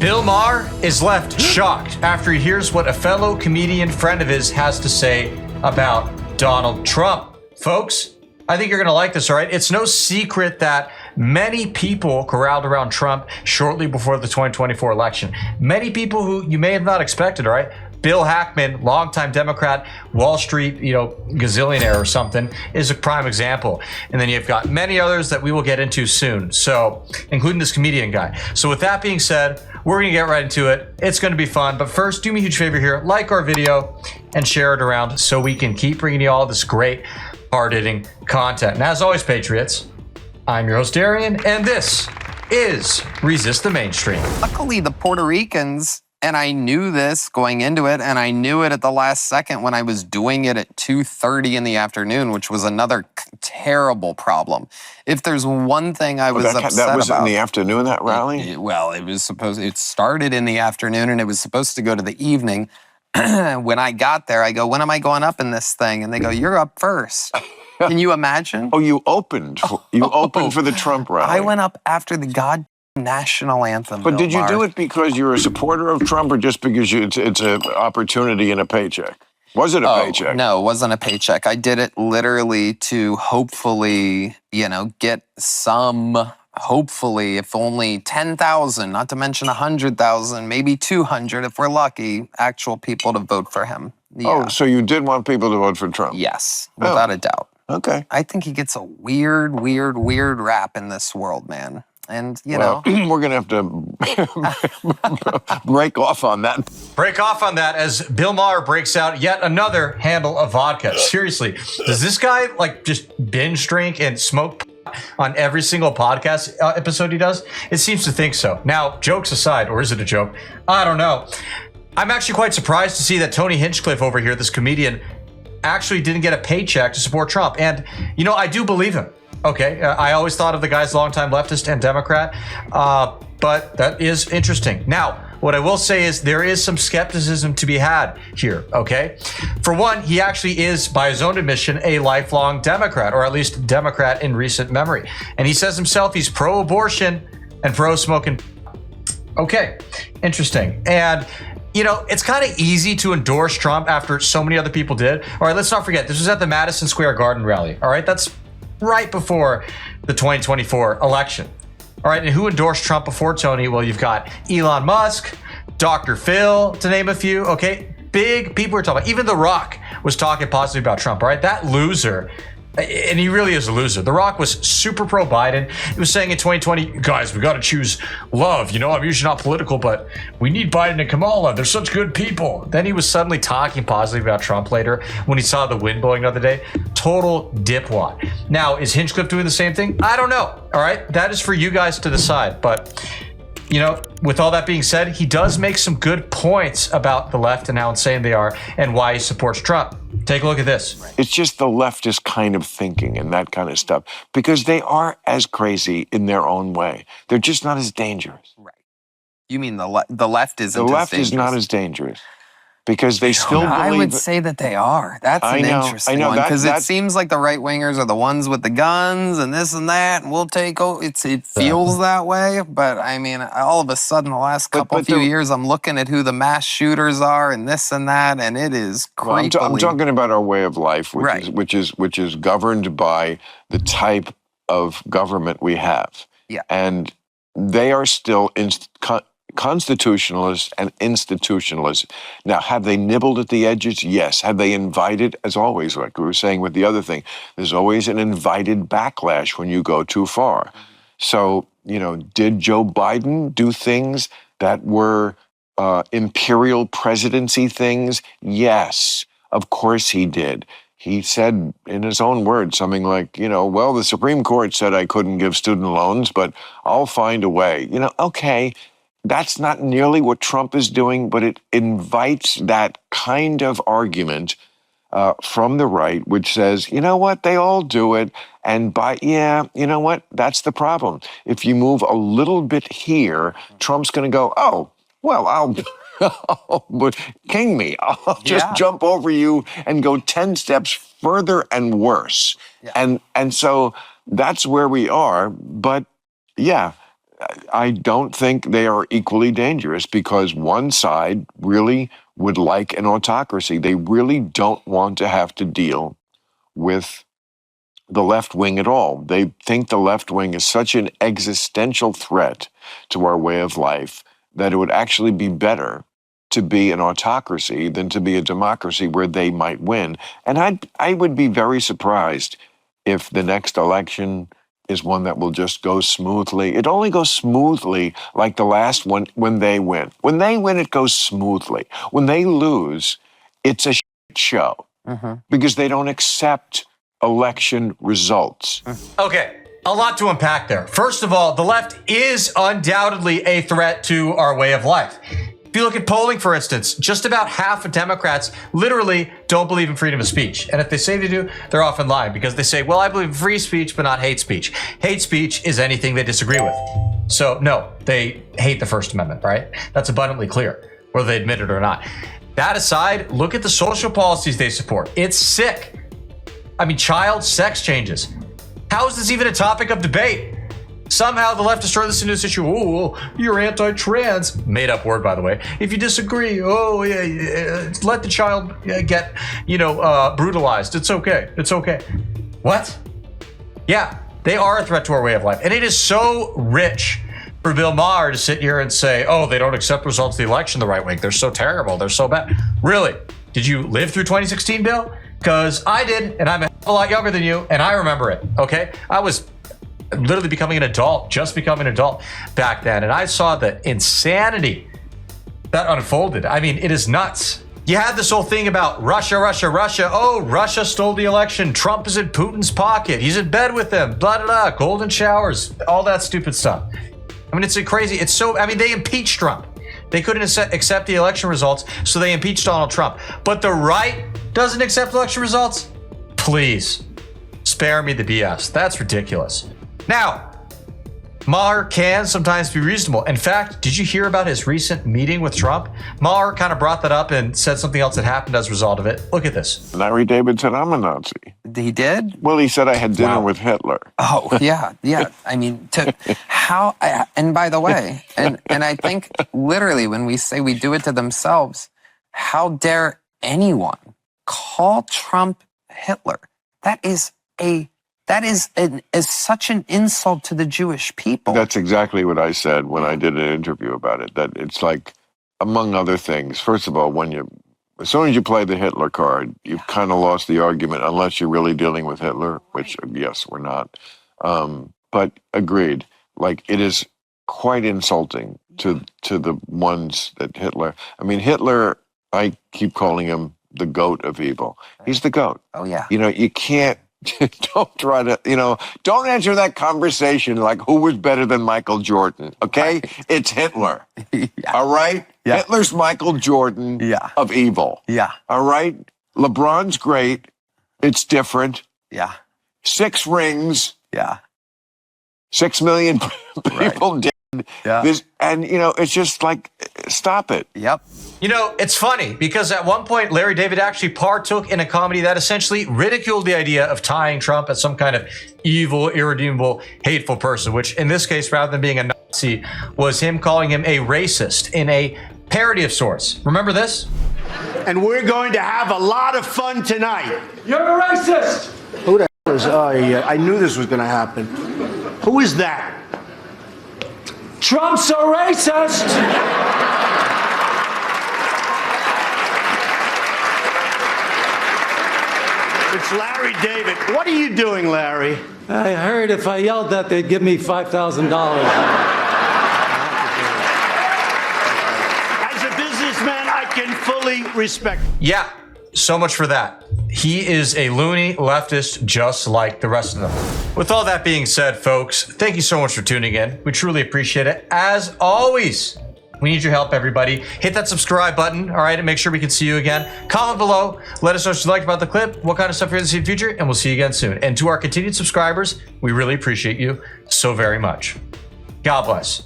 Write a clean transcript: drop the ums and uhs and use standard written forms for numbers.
Bill Maher is left shocked after he hears what a fellow comedian friend of his has to say about Donald Trump. Folks, I think you're going to like this, all right? It's no secret that many people corralled around Trump shortly before the 2024 election. Many people who you may have not expected, all right? Bill Ackman, longtime Democrat, Wall Street, gazillionaire or something, is a prime example. And then you've got many others that we will get into soon. So, including this comedian guy. So with that being said, we're going to get right into it. It's going to be fun. But first, do me a huge favor here. Like our video and share it around so we can keep bringing you all this great, hard-hitting content. And as always, Patriots, I'm your host, Darian, and this is Resist the Mainstream. Luckily, the Puerto Ricans, and I knew this going into it, and I knew it at the last second when I was doing it at 2:30 in the afternoon, which was another terrible problem. If there's one thing I was upset about... That was in the afternoon, that rally? It started in the afternoon, and it was supposed to go to the evening. When I got there, I go, when am I going up in this thing? And they go, you're up first. Can you imagine? Oh, you opened. You opened for the Trump rally. I went up after the national anthem. But did you do it because you're a supporter of Trump or just because it's an opportunity and a paycheck? Was it a paycheck? No, it wasn't a paycheck. I did it literally to hopefully, get some, hopefully, if only 10,000, not to mention 100,000, maybe 200 if we're lucky, actual people to vote for him. Yeah. Oh, so you did want people to vote for Trump? Yes, without a doubt. Okay. I think he gets a weird rap in this world, man. And, we're going to have to break off on that. Break off on that as Bill Maher breaks out yet another handle of vodka. Seriously, does this guy just binge drink and smoke on every single podcast episode he does? It seems to think so. Now, jokes aside, or is it a joke? I don't know. I'm actually quite surprised to see that Tony Hinchcliffe over here, this comedian, actually didn't get a paycheck to support Trump. And, I do believe him. Okay, I always thought of the guy's longtime leftist and Democrat, but that is interesting. Now, what I will say is there is some skepticism to be had here, okay? For one, he actually is, by his own admission, a lifelong Democrat, or at least Democrat in recent memory. And he says himself he's pro-abortion and pro-smoking. Okay, interesting. And it's kind of easy to endorse Trump after so many other people did. All right, let's not forget, this was at the Madison Square Garden rally. All right, that's right before the 2024 election. All right, and who endorsed Trump before Tony? Well, you've got Elon Musk, Dr. Phil, to name a few. Okay, big people were talking about. Even The Rock was talking positively about Trump. All right, that loser. And he really is a loser. The Rock was super pro-Biden. He was saying in 2020, guys, we got to choose love. I'm usually not political, but we need Biden and Kamala. They're such good people. Then he was suddenly talking positively about Trump later when he saw the wind blowing the other day. Total dipwad. Now, is Hinchcliffe doing the same thing? I don't know. All right, that is for you guys to decide. But, with all that being said, he does make some good points about the left and how insane they are and why he supports Trump. Take a look at this. It's just the leftist kind of thinking and that kind of stuff, because they are as crazy in their own way. They're just not as dangerous. Right. You mean the left isn't The left as dangerous? is not as dangerous because they still believe... I would say that they are. That's an interesting one, because it seems like the right-wingers are the ones with the guns and this and that, and we'll take... It feels that way, but I mean, all of a sudden, the last few years, I'm looking at who the mass shooters are and this and that, and it is creepily... I'm talking about our way of life, which is governed by the type of government we have. Yeah. And they are still constitutionalists and institutionalists. Now, have they nibbled at the edges? Yes. Have they invited, as always, like we were saying with the other thing, there's always an invited backlash when you go too far. So, did Joe Biden do things that were imperial presidency things? Yes, of course he did. He said in his own words something like, well, the Supreme Court said I couldn't give student loans, but I'll find a way. Okay. That's not nearly what Trump is doing, but it invites that kind of argument from the right, which says, you know what, they all do it. And you know what, that's the problem. If you move a little bit here, Trump's going to go, oh, well, but king me. I'll just jump over you and go 10 steps further and worse. Yeah. And so that's where we are. But yeah, I don't think they are equally dangerous because one side really would like an autocracy. They really don't want to have to deal with the left wing at all. They think the left wing is such an existential threat to our way of life that it would actually be better to be an autocracy than to be a democracy where they might win. And I would be very surprised if the next election is one that will just go smoothly. It only goes smoothly like the last one when they win. When they win, it goes smoothly. When they lose, it's a shit show because they don't accept election results. Okay, a lot to unpack there. First of all, the left is undoubtedly a threat to our way of life. If you look at polling, for instance, just about half of Democrats literally don't believe in freedom of speech. And if they say they do, they're often lying because they say, well, I believe in free speech, but not hate speech. Hate speech is anything they disagree with. So no, they hate the First Amendment, right? That's abundantly clear, whether they admit it or not. That aside, look at the social policies they support. It's sick. I mean, child sex changes. How is this even a topic of debate? Somehow the left has turned this into this issue. Oh, you're anti-trans. Made up word, by the way. If you disagree, let the child get, brutalized. It's okay. It's okay. What? Yeah, they are a threat to our way of life. And it is so rich for Bill Maher to sit here and say, oh, they don't accept results of the election, the right wing. They're so terrible. They're so bad. Really? Did you live through 2016, Bill? Because I did, and I'm a lot younger than you, and I remember it, okay? I was literally becoming an adult, just becoming an adult back then, and I saw the insanity that unfolded. I mean, it is nuts. You had this whole thing about Russia. Oh, Russia stole the election. Trump is in Putin's pocket. He's in bed with them. Blah, blah, blah. Golden showers. All that stupid stuff. I mean, it's crazy. They impeached Trump. They couldn't accept the election results, so they impeached Donald Trump. But the right doesn't accept election results? Please, spare me the BS. That's ridiculous. Now, Maher can sometimes be reasonable. In fact, did you hear about his recent meeting with Trump? Maher kind of brought that up and said something else that happened as a result of it. Look at this. Larry David said, I'm a Nazi. He did? Well, he said I had dinner with Hitler. Oh, yeah. I mean, and by the way, and I think literally when we say we do it to themselves, how dare anyone call Trump Hitler? That is such an insult to the Jewish people. That's exactly what I said when I did an interview about it. That it's like, among other things, first of all, as soon as you play the Hitler card, you've kind of lost the argument, unless you're really dealing with Hitler, which, yes, we're not. But agreed. Like, it is quite insulting to the ones that Hitler. I mean, Hitler, I keep calling him the goat of evil. He's the goat. Oh, yeah. You can't. Don't try to, don't answer that conversation like who was better than Michael Jordan, okay? Right. It's Hitler, all right? Yeah. Hitler's Michael Jordan of evil, all right? LeBron's great. It's different. 6 rings. 6 million people dead. It's just like, stop it. Yep. It's funny because at one point, Larry David actually partook in a comedy that essentially ridiculed the idea of tying Trump as some kind of evil, irredeemable, hateful person, which in this case, rather than being a Nazi, was him calling him a racist in a parody of sorts. Remember this? And we're going to have a lot of fun tonight. You're a racist! Who the hell is, I knew this was going to happen. Who is that? Trump's a racist! It's Larry David. What are you doing, Larry? I heard if I yelled that, they'd give me $5,000. As a businessman, I can fully respect. Yeah, so much for that. He is a loony leftist just like the rest of them. With all that being said, folks, thank you so much for tuning in. We truly appreciate it. As always, we need your help, everybody. Hit that subscribe button, all right, and make sure we can see you again. Comment below. Let us know what you liked about the clip, what kind of stuff you're going to see in the future, and we'll see you again soon. And to our continued subscribers, we really appreciate you so very much. God bless.